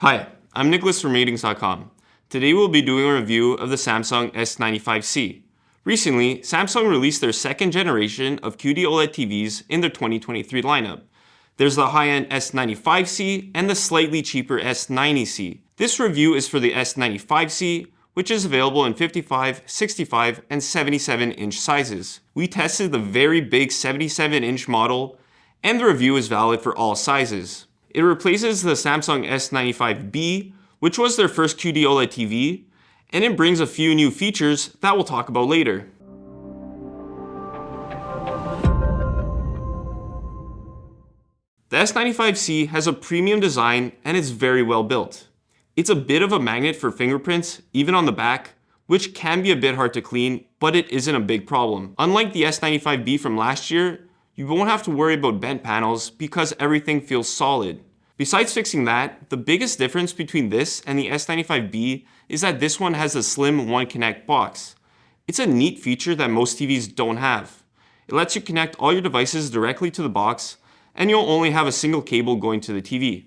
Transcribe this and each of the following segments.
Hi, I'm Nicholas from ratings.com. Today we'll be doing a review of the Samsung S95C. Recently, Samsung released their second generation of QD OLED TVs in their 2023 lineup. There's the high-end S95C and the slightly cheaper S90C. This review is for the S95C, which is available in 55, 65, and 77-inch sizes. We tested the very big 77-inch model, and the review is valid for all sizes. It replaces the Samsung S95B, which was their first QD OLED TV, and it brings a few new features that we'll talk about later. The S95C has a premium design and is very well built. It's a bit of a magnet for fingerprints, even on the back, which can be a bit hard to clean, but it isn't a big problem. Unlike the S95B from last year, you won't have to worry about bent panels because everything feels solid. Besides fixing that, the biggest difference between this and the S95B is that this one has a slim One Connect box. It's a neat feature that most TVs don't have. It lets you connect all your devices directly to the box, and you'll only have a single cable going to the TV.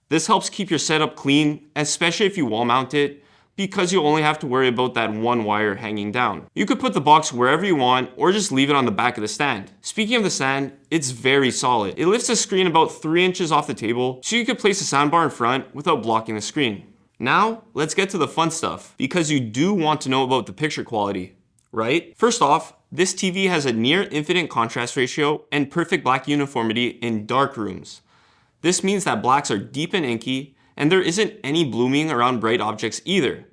This helps keep your setup clean, especially if you wall mount it, because you'll only have to worry about that one wire hanging down. You could put the box wherever you want or just leave it on the back of the stand. Speaking of the stand, it's very solid. It lifts the screen about 3 inches off the table, so you could place a soundbar in front without blocking the screen. Now, let's get to the fun stuff, because you do want to know about the picture quality, right? First off, this TV has a near infinite contrast ratio and perfect black uniformity in dark rooms. This means that blacks are deep and inky, and there isn't any blooming around bright objects either.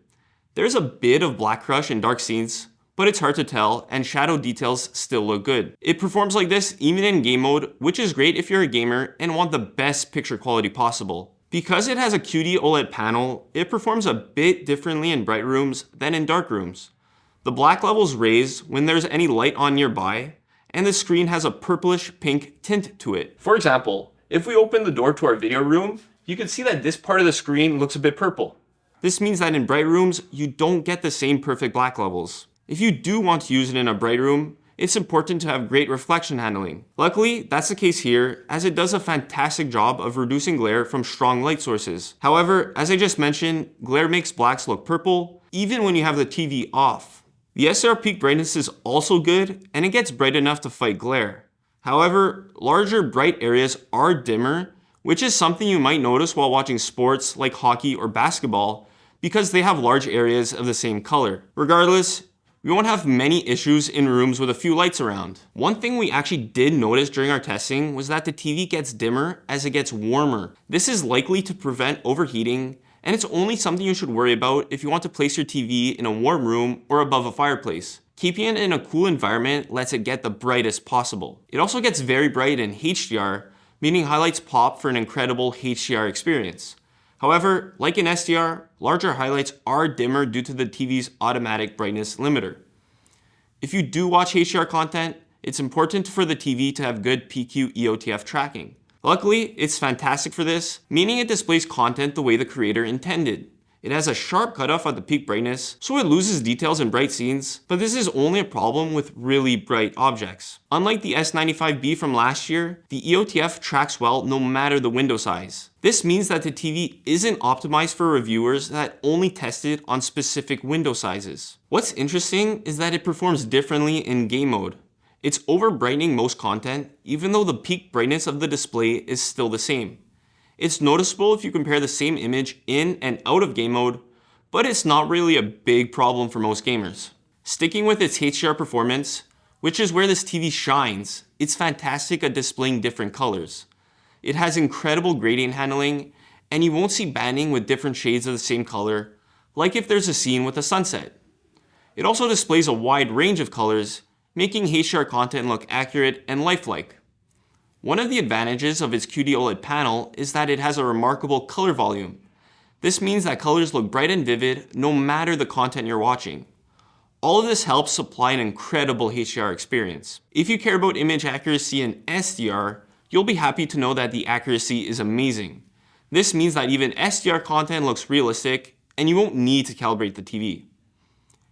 There's a bit of black crush in dark scenes, but it's hard to tell, and shadow details still look good. It performs like this even in game mode, which is great if you're a gamer and want the best picture quality possible. Because it has a QD OLED panel, it performs a bit differently in bright rooms than in dark rooms. The black levels raise when there's any light on nearby, and the screen has a purplish pink tint to it. For example, if we open the door to our video room, you can see that this part of the screen looks a bit purple. This means that in bright rooms, you don't get the same perfect black levels. If you do want to use it in a bright room, it's important to have great reflection handling. Luckily, that's the case here, as it does a fantastic job of reducing glare from strong light sources. However, as I just mentioned, glare makes blacks look purple, even when you have the TV off. The SDR peak brightness is also good, and it gets bright enough to fight glare. However, larger bright areas are dimmer, which is something you might notice while watching sports like hockey or basketball, because they have large areas of the same color. Regardless, we won't have many issues in rooms with a few lights around. One thing we actually did notice during our testing was that the TV gets dimmer as it gets warmer. This is likely to prevent overheating, and it's only something you should worry about if you want to place your TV in a warm room or above a fireplace. Keeping it in a cool environment lets it get the brightest possible. It also gets very bright in HDR, meaning highlights pop for an incredible HDR experience. However, like in SDR, larger highlights are dimmer due to the TV's automatic brightness limiter. If you do watch HDR content, it's important for the TV to have good PQ EOTF tracking. Luckily, it's fantastic for this, meaning it displays content the way the creator intended. It has a sharp cutoff at the peak brightness, so it loses details in bright scenes, but this is only a problem with really bright objects. Unlike the S95B from last year, the EOTF tracks well no matter the window size. This means that the TV isn't optimized for reviewers that only test it on specific window sizes. What's interesting is that it performs differently in game mode. It's over-brightening most content, even though the peak brightness of the display is still the same. It's noticeable if you compare the same image in and out of game mode, but it's not really a big problem for most gamers. Sticking with its HDR performance, which is where this TV shines, it's fantastic at displaying different colors. It has incredible gradient handling, and you won't see banding with different shades of the same color, like if there's a scene with a sunset. It also displays a wide range of colors, making HDR content look accurate and lifelike. One of the advantages of its QD OLED panel is that it has a remarkable color volume. This means that colors look bright and vivid no matter the content you're watching. All of this helps supply an incredible HDR experience. If you care about image accuracy in SDR, you'll be happy to know that the accuracy is amazing. This means that even SDR content looks realistic, and you won't need to calibrate the TV.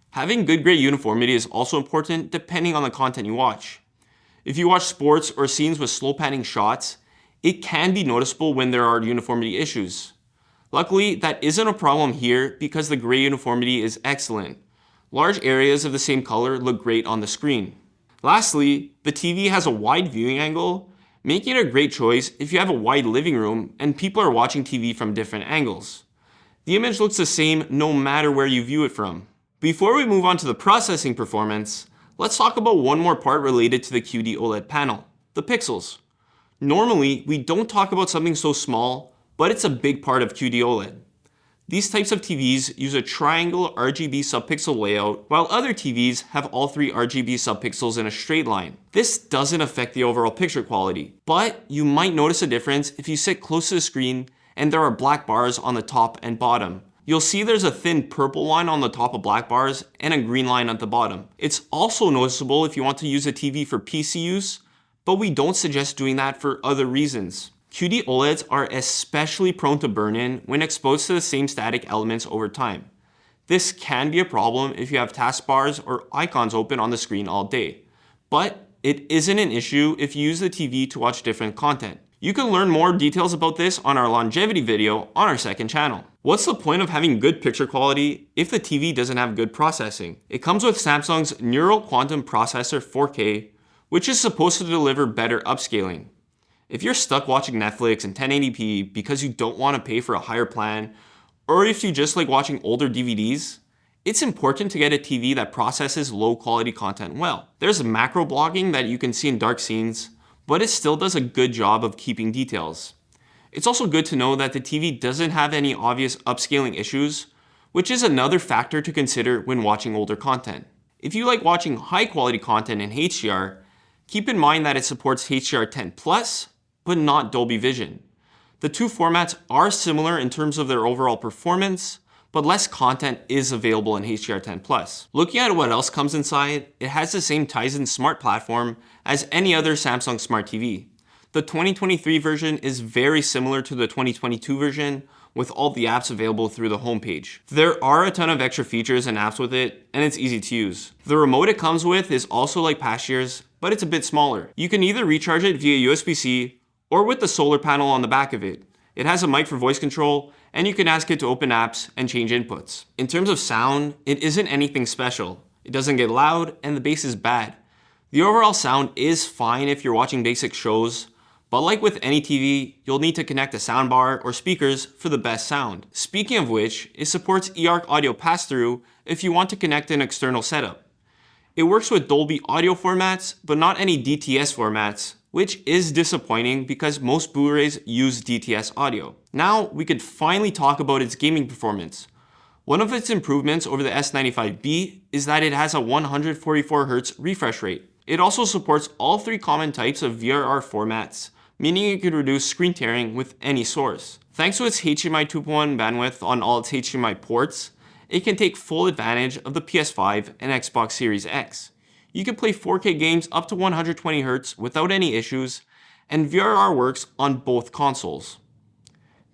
Having good gray uniformity is also important depending on the content you watch. If you watch sports or scenes with slow panning shots, it can be noticeable when there are uniformity issues. Luckily, that isn't a problem here because the gray uniformity is excellent. Large areas of the same color look great on the screen. Lastly, the TV has a wide viewing angle, making it a great choice if you have a wide living room and people are watching TV from different angles. The image looks the same no matter where you view it from. Before we move on to the processing performance, let's talk about one more part related to the QD OLED panel, the pixels. Normally, we don't talk about something so small, but it's a big part of QD OLED. These types of TVs use a triangle RGB subpixel layout, while other TVs have all three RGB subpixels in a straight line. This doesn't affect the overall picture quality, but you might notice a difference if you sit close to the screen and there are black bars on the top and bottom. You'll see there's a thin purple line on the top of black bars and a green line at the bottom. It's also noticeable if you want to use a TV for PC use, but we don't suggest doing that for other reasons. QD OLEDs are especially prone to burn-in when exposed to the same static elements over time. This can be a problem if you have taskbars or icons open on the screen all day, but it isn't an issue if you use the TV to watch different content. You can learn more details about this on our longevity video on our second channel. What's the point of having good picture quality if the TV doesn't have good processing? It comes with Samsung's Neural Quantum Processor 4K, which is supposed to deliver better upscaling. If you're stuck watching Netflix in 1080p because you don't want to pay for a higher plan, or if you just like watching older DVDs, it's important to get a TV that processes low quality content well. There's macro blogging that you can see in dark scenes, but it still does a good job of keeping details. It's also good to know that the TV doesn't have any obvious upscaling issues, which is another factor to consider when watching older content. If you like watching high quality content in HDR, keep in mind that it supports HDR10+, but not Dolby Vision. The two formats are similar in terms of their overall performance, but less content is available in HDR10+. Looking at what else comes inside, it has the same Tizen Smart platform as any other Samsung Smart TV. The 2023 version is very similar to the 2022 version, with all the apps available through the homepage. There are a ton of extra features and apps with it, and it's easy to use. The remote it comes with is also like past years, but it's a bit smaller. You can either recharge it via USB-C or with the solar panel on the back of it. It has a mic for voice control, and you can ask it to open apps and change inputs. In terms of sound, it isn't anything special. It doesn't get loud, and the bass is bad. The overall sound is fine if you're watching basic shows, but like with any TV, you'll need to connect a soundbar or speakers for the best sound. Speaking of which, it supports eARC audio pass-through if you want to connect an external setup. It works with Dolby audio formats, but not any DTS formats, which is disappointing because most Blu-rays use DTS audio. Now we could finally talk about its gaming performance. One of its improvements over the S95B is that it has a 144Hz refresh rate. It also supports all three common types of VRR formats, meaning it could reduce screen tearing with any source. Thanks to its HDMI 2.1 bandwidth on all its HDMI ports, it can take full advantage of the PS5 and Xbox Series X. You can play 4K games up to 120Hz without any issues, and VRR works on both consoles.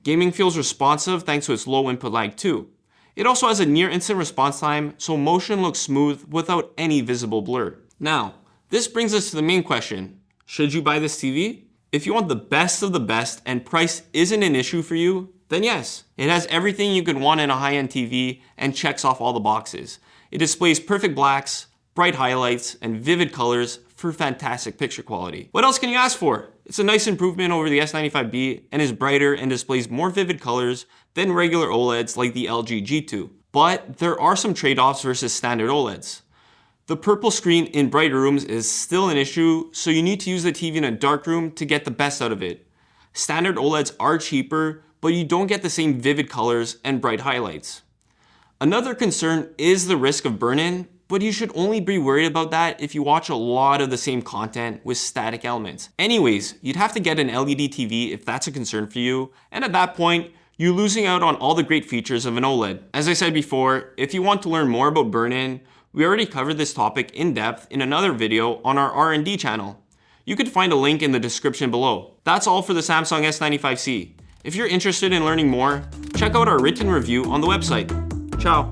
Gaming feels responsive thanks to its low input lag too. It also has a near instant response time, so motion looks smooth without any visible blur. Now, this brings us to the main question. Should you buy this TV? If you want the best of the best and price isn't an issue for you, then yes. It has everything you could want in a high-end TV and checks off all the boxes. It displays perfect blacks, bright highlights, and vivid colors for fantastic picture quality. What else can you ask for? It's a nice improvement over the S95B and is brighter and displays more vivid colors than regular OLEDs like the LG G2. But there are some trade-offs versus standard OLEDs. The purple screen in bright rooms is still an issue, so you need to use the TV in a dark room to get the best out of it. Standard OLEDs are cheaper, but you don't get the same vivid colors and bright highlights. Another concern is the risk of burn-in, but you should only be worried about that if you watch a lot of the same content with static elements. Anyways, you'd have to get an LED TV if that's a concern for you, and at that point, you're losing out on all the great features of an OLED. As I said before, if you want to learn more about burn-in, we already covered this topic in depth in another video on our R&D channel. You could find a link in the description below. That's all for the Samsung S95C. If you're interested in learning more, check out our written review on the website. Ciao.